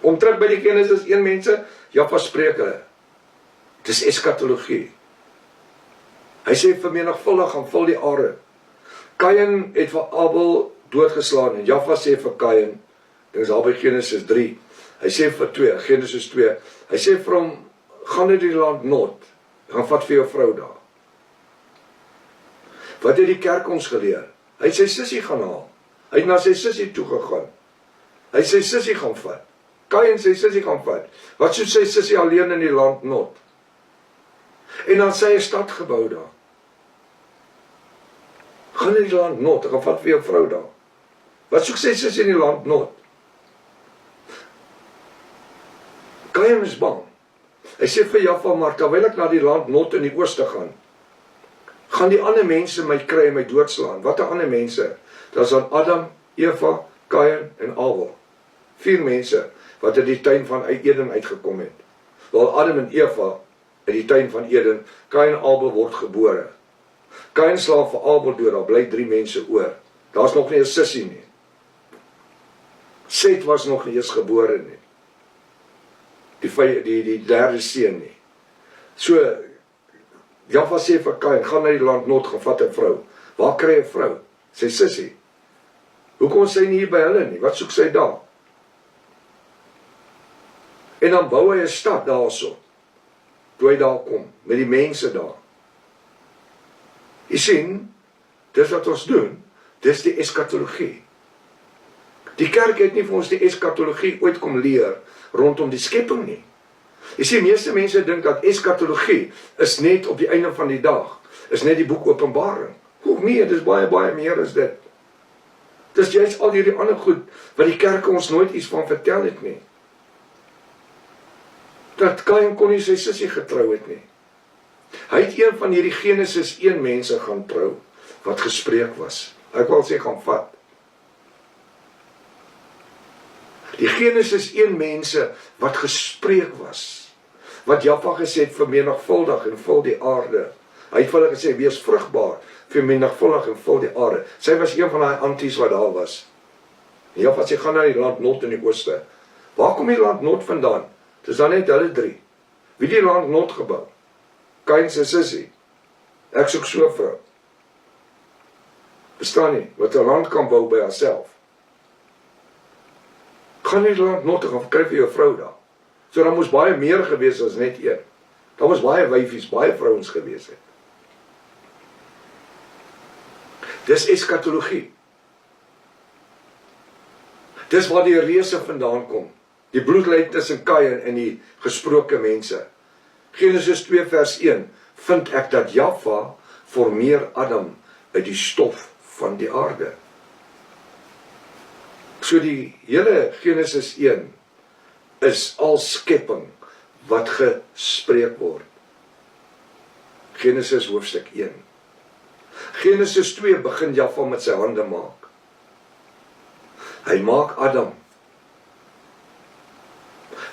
Om terug by die Genesis 1 mense, Jaffa spreek hulle. Dis eskatologie. Hy sê vermenigvuldig gaan vul die aarde. Kain het vir Abel doodgeslaan en Jaffa sê vir Kain, dit is al by Genesis 3, hy sê vir Genesis 2, hy sê vir hom, gaan na die land Nod, gaan vat vir jou vrou daar. Wat het die kerk ons geleer? Hy het sy sussie gaan haal. Hy het na sy sussie toe gegaan. Hy het sy sussie gaan vat. Kain sy sussie gaan vat. Wat soos sy sussie alleen in die land Nod. En dan sy 'n stad gebou daar. Gaan in die land Nod, gaan vat vir jou vrou daar. Wat soek sy sussie in die land Nod? Kain is bang. Hy sê vir Jaffa, maar terwyl ek na die land Nod in die ooste gaan die ander mense my kry en my doodslaan. Wat 'n ander mense? Dit is dan Adam, Eva, Kain en Abel. 4 mense wat uit die tuin van Eden uitgekom het. Wel Adam en Eva uit die tuin van Eden, Kain en Abel word gebore. Kain slaan vir Abel dood, daar bly 3 mense oor. Daar's nog nie 'n sussie nie. Set was nog nie eens gebore nie. Die derde seun nie. So Jaffa sê vir Kain, gaan na die land Nod, gaan vat 'n vrou. Waar kry 'n vrou? Sy sussie. Hoekom is sy nie hier by hulle nie? Wat soek sy daar? En dan bou hy 'n stad daarso. Toe hy daar kom, met die mense daar. Jy sien, dis wat ons doen, dis die eskatologie. Die kerk het nie vir ons die eskatologie ooit kom leer rondom die skepping nie. Jy sien, meeste mense dink dat eskatologie is net op die einde van die dag, is net die boek Openbaring. Hoe meer, dis baie, baie meer as dit. Dis juist al hierdie ander goed, wat die kerk ons nooit iets van vertel het nie. Dat Kain kon nie sy sussie getrou het nie. Hy het een van hierdie Genesis 1 mense gaan trou, wat gespreek was. Ek wil sê, gaan vat. Die Genesis 1 mense wat gespreek was, wat Jaffa gesê het, vermenigvuldig en vul die aarde. Hy het vir hulle gesê, wees vrugbaar, vermenigvuldig en vul die aarde. Sy was een van die anties wat daar was. En Jaffa sê, gaan na die land Nod in die ooste. Waar kom die land Nod vandaan? Dis dan net hulle 3. Wie die land Nod gebou? Kain se sussie. Ek soek so 'n vrou. Verstaan nie, wat 'n land kan bou by haarself. Gaan nie die land Nod gaan kry vir jou vrou daar. So daar moes baie meer gewees as net een. Daar moes baie wyfies, baie vrouens gewees het. Dis eskatologie. Dis waar die reuse vandaan kom. Die bloedlyn tussen Kain en die gesproke mense. Genesis 2 vers 1, vind ek dat Jaffa formeer Adam uit die stof van die aarde. So die hele Genesis 1 is al skepping wat gespreek word. Genesis hoofstuk 1. Genesis 2 begin Jaffa met sy hande maak. Hy maak Adam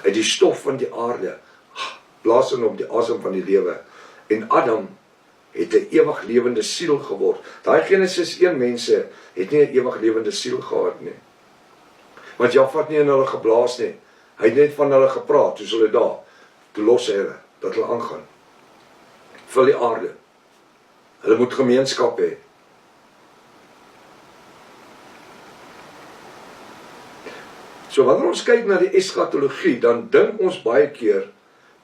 uit die stof van die aarde, blaas in hom die asem van die lewe. En Adam het 'n ewig lewende siel geword. Daai Genesis 1 mense het nie 'n ewig lewende siel gehad nie. Want Jaffa het nie in hulle geblaas nie. Hy het net van hulle gepraat, toe hulle daar, toe los hy hulle, dat hulle aangaan. Vul die aarde. Hulle moet gemeenskap hê. So wanneer ons kyk na die eskatologie, dan dink ons baie keer,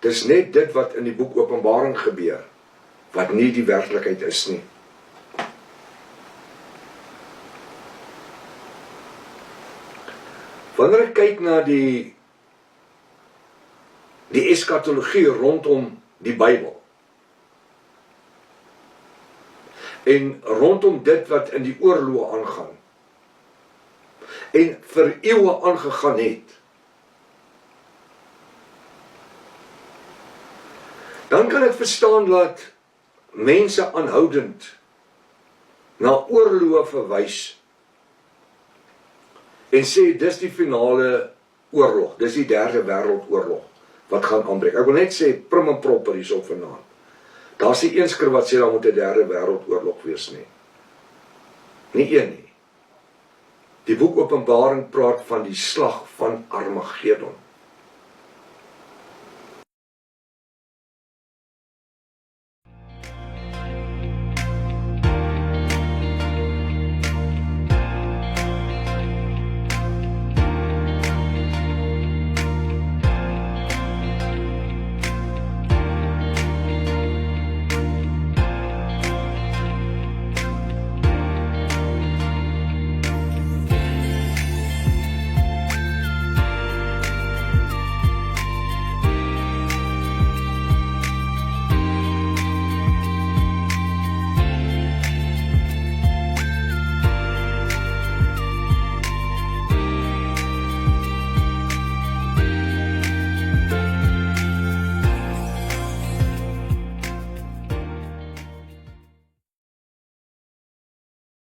dis net dit wat in die boek Openbaring gebeur, wat nie die werklikheid is nie. Wanneer ek kyk na die eskatologie rondom die Bybel, en rondom dit wat in die oorloë aangaan, en vir eeue aangegaan het, dan kan ek verstaan dat mense aanhoudend na oorloë verwys en sê, dis die finale oorlog, dis die derde wêreldoorlog wat gaan aanbreek. Ek wil net sê, prim en proper hierso vanaand. Daar's nie een skrif wat sê, daar moet 'n derde wêreldoorlog wees nie. Nie een nie. Die boek Openbaring praat van die slag van Armageddon.